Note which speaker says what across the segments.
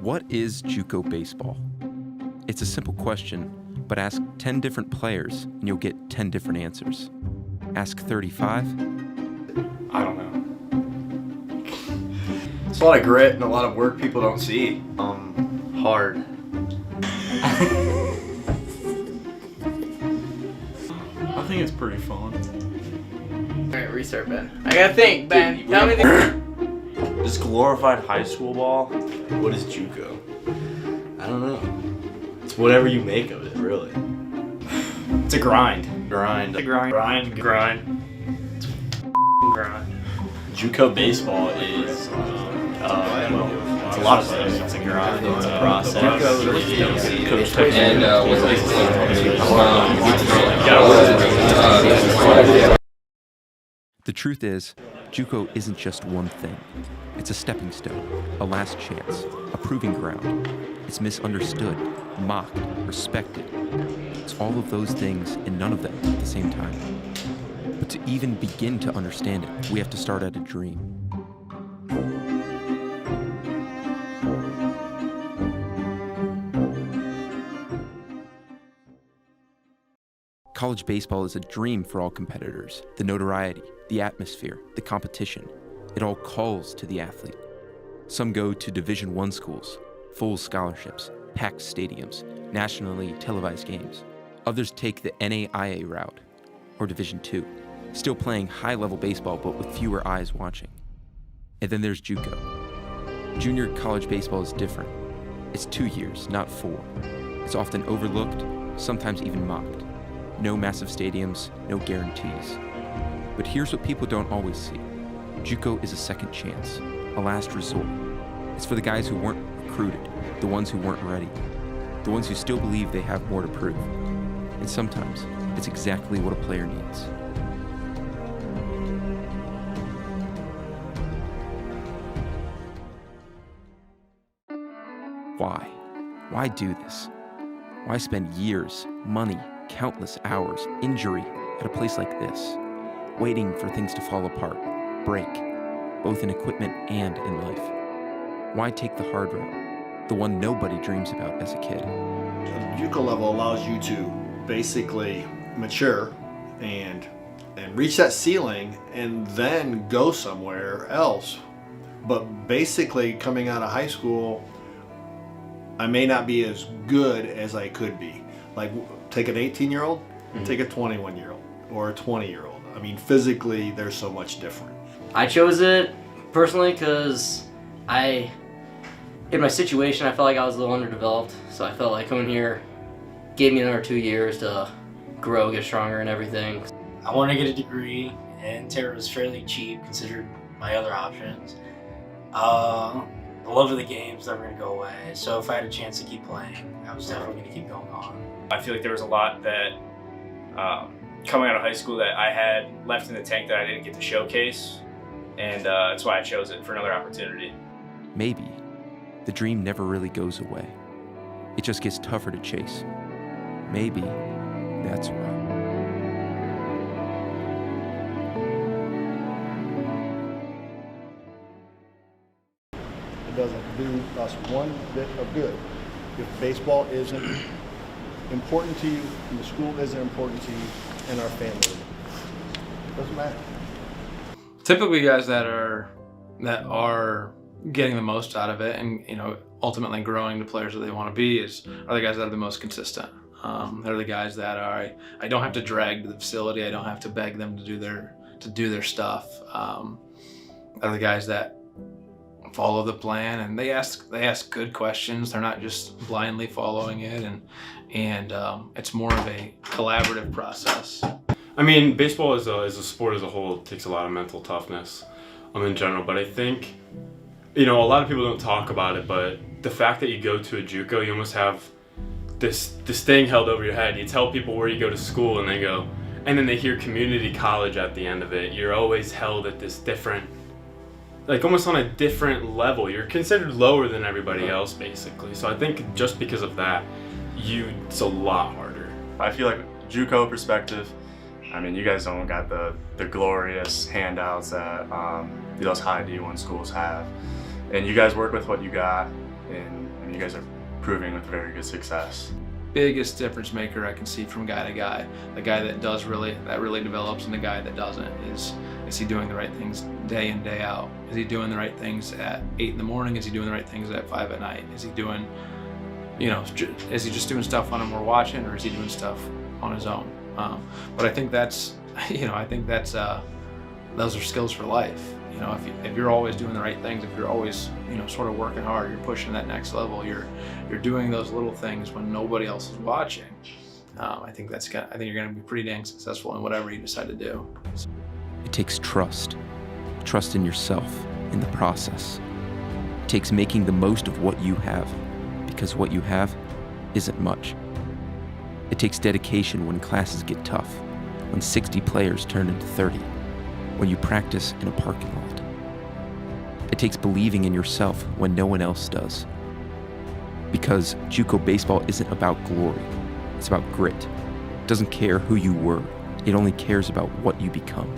Speaker 1: What is JUCO baseball? It's a simple question, but ask 10 different players and you'll get 10 different answers. Ask 35.
Speaker 2: I don't know.
Speaker 3: It's a lot of grit and a lot of work people don't see. Hard.
Speaker 2: I think it's pretty fun.
Speaker 4: Alright, restart, Ben. I gotta think, Ben. Tell me the...
Speaker 5: Just glorified high school ball? What is JUCO? I don't know. It's whatever you make of it, really.
Speaker 3: It's a grind.
Speaker 5: Grind.
Speaker 4: The grind.
Speaker 5: Grind.
Speaker 4: It's grind.
Speaker 5: JUCO baseball is, well, it's a lot of things. It's a grind. It's a process.
Speaker 1: The truth is, JUCO isn't just one thing. It's a stepping stone, a last chance, a proving ground. It's misunderstood, mocked, respected. It's all of those things and none of them at the same time. But to even begin to understand it, we have to start at a dream. College baseball is a dream for all competitors. The notoriety, the atmosphere, the competition. It all calls to the athlete. Some go to Division I schools, full scholarships, packed stadiums, nationally televised games. Others take the NAIA route, or Division II, still playing high-level baseball but with fewer eyes watching. And then there's JUCO. Junior college baseball is different. It's 2 years, not 4. It's often overlooked, sometimes even mocked. No massive stadiums, no guarantees. But here's what people don't always see. JUCO is a second chance, a last resort. It's for the guys who weren't recruited, the ones who weren't ready, the ones who still believe they have more to prove. And sometimes, it's exactly what a player needs. Why? Why do this? Why spend years, money, countless hours, injury at a place like this, waiting for things to fall apart, break, both in equipment and in life? Why take the hard route, the one nobody dreams about as a kid?
Speaker 6: The JUCO level allows you to basically mature and reach that ceiling and then go somewhere else. But basically coming out of high school, I may not be as good as I could be. Like take an 18-year-old, take a 21-year-old or a 20-year-old. I mean, physically, they're so much different.
Speaker 4: I chose it personally because in my situation, I felt like I was a little underdeveloped. So I felt like coming here gave me another 2 years to grow, get stronger and everything.
Speaker 7: I want to get a degree, and Terra was fairly cheap considered my other options. The love of the game's never going to go away, so if I had a chance to keep playing, I was definitely going to keep going on.
Speaker 8: I feel like there was a lot that, coming out of high school, that I had left in the tank that I didn't get to showcase, and that's why I chose it for another opportunity.
Speaker 1: Maybe the dream never really goes away. It just gets tougher to chase. Maybe that's why.
Speaker 9: It doesn't do us one bit of good if baseball isn't important to you, and the school isn't important to you, and our family. It doesn't matter.
Speaker 2: Typically, guys that are getting the most out of it, and ultimately growing the players that they want to be, are the guys that are the most consistent. They're the guys that I don't have to drag to the facility. I don't have to beg them to do their stuff. They're the guys that follow the plan, and they ask good questions. They're not just blindly following it, and it's more of a collaborative process.
Speaker 10: I mean, baseball as a sport as a whole takes a lot of mental toughness in general, but I think, a lot of people don't talk about it, but the fact that you go to a JUCO, you almost have this thing held over your head. You tell people where you go to school and then they hear community college at the end of it. You're always held at this different, like almost on a different level. You're considered lower than everybody else, basically. So I think just because of that, it's a lot harder.
Speaker 5: I feel like JUCO perspective, I mean, you guys don't got the glorious handouts that those high D1 schools have. And you guys work with what you got, and and you guys are proving with very good success.
Speaker 2: Biggest difference maker I can see from guy to guy, the guy that really develops and the guy that doesn't, is he doing the right things day in, day out? Is he doing the right things at 8 in the morning? Is he doing the right things at 5 at night? Is he doing, is he just doing stuff when we're watching, or is he doing stuff on his own? But I think that's, those are skills for life. If you're always doing the right things, if you're always, sort of working hard, you're pushing that next level, you're doing those little things when nobody else is watching. I think you're going to be pretty dang successful in whatever you decide to do.
Speaker 1: It takes trust in yourself, in the process. It takes making the most of what you have, because what you have isn't much. It takes dedication when classes get tough, when 60 players turn into 30, when you practice in a parking lot. It takes believing in yourself when no one else does. Because JUCO baseball isn't about glory, it's about grit. It doesn't care who you were, it only cares about what you become.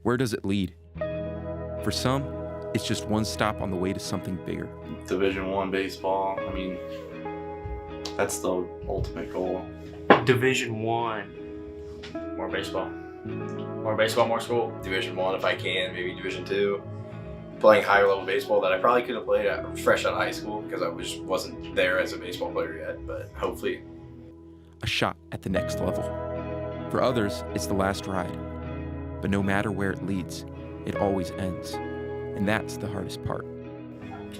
Speaker 1: Where does it lead? For some, it's just one stop on the way to something bigger.
Speaker 5: Division I baseball, I mean, that's the ultimate goal.
Speaker 8: Division I. More baseball. More baseball, more school.
Speaker 3: Division I if I can, maybe Division II. Playing higher level baseball that I probably could have played fresh out of high school because I wasn't there as a baseball player yet, but hopefully.
Speaker 1: A shot at the next level. For others, it's the last ride. But no matter where it leads, it always ends. And that's the hardest part.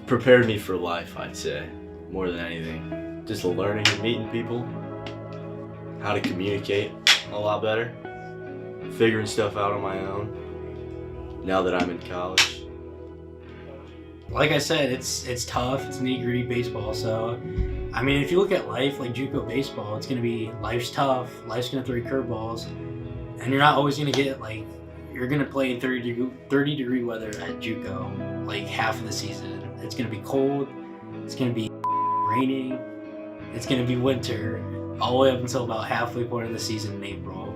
Speaker 5: Prepared me for life, I'd say, more than anything. Just learning and meeting people, how to communicate a lot better, figuring stuff out on my own now that I'm in college.
Speaker 7: Like I said, it's tough, it's nitty-gritty baseball, so I mean, if you look at life like JUCO baseball, it's gonna be, life's tough, life's gonna throw you curveballs, and you're not always gonna get, you're gonna play in 30 degree weather at JUCO, half of the season. It's gonna be cold, it's gonna be raining, it's gonna be winter, all the way up until about halfway point of the season in April.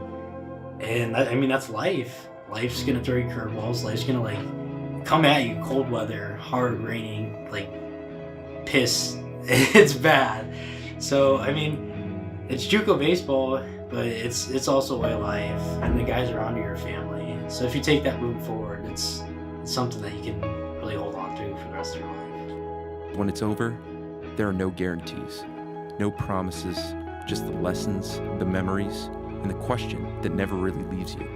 Speaker 7: And that's life. Life's gonna throw you curveballs, life's gonna come at you, cold weather, hard raining, piss. It's bad. So it's JUCO baseball, but it's also a way of life, and the guys around you are family. So if you take that moving forward, it's something that you can really hold on to for the rest of your life.
Speaker 1: When it's over, there are no guarantees, no promises, just the lessons, the memories, and the question that never really leaves you.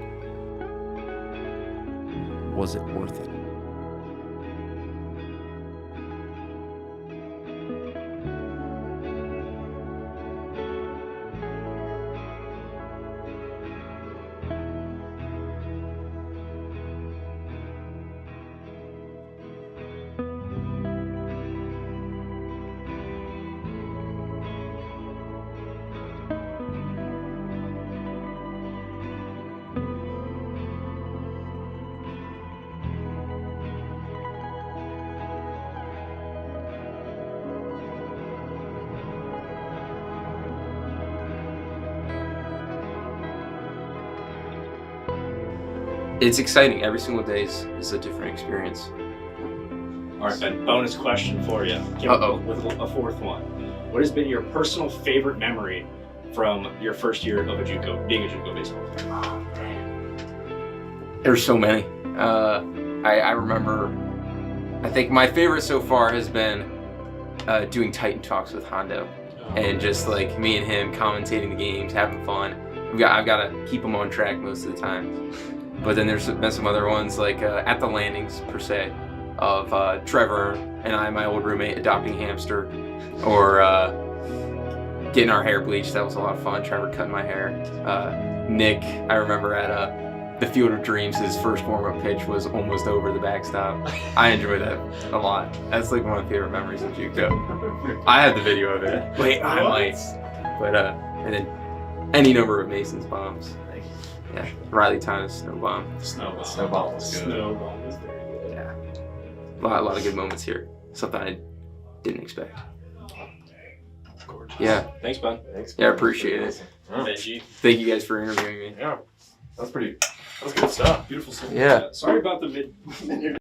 Speaker 1: Was it worth it? It's exciting. Every single day is a different experience.
Speaker 8: All right, Ben, bonus question for you. With a fourth one. What has been your personal favorite memory from your first year of being a JUCO baseball player?
Speaker 1: There's so many. I remember, I think my favorite so far has been doing Titan Talks with Hondo. And just me and him commentating the games, having fun. I've got to keep him on track most of the time. But then there's been some other ones at the landings per se of Trevor and I, my old roommate, adopting a hamster, or getting our hair bleached. That was a lot of fun. Trevor cutting my hair. Nick, I remember at the Field of Dreams, his first warm-up pitch was almost over the backstop. I enjoyed that a lot. That's one of my favorite memories of JUCO. I have the video of it. Wait, I might. But and then any number of Mason's bombs. Yeah, Riley Tyner's snow bomb.
Speaker 8: Snowball was good. Snowball was very good.
Speaker 1: Yeah, a lot of good moments here. Something I didn't expect.
Speaker 8: Gorgeous.
Speaker 1: Yeah.
Speaker 8: Thanks, Ben.
Speaker 1: Yeah, I appreciate it.
Speaker 8: Thank you.
Speaker 1: Thank you guys for interviewing me.
Speaker 3: Yeah, that's pretty
Speaker 8: That's good stuff. Beautiful stuff.
Speaker 2: Yeah.
Speaker 8: Sorry about the mid.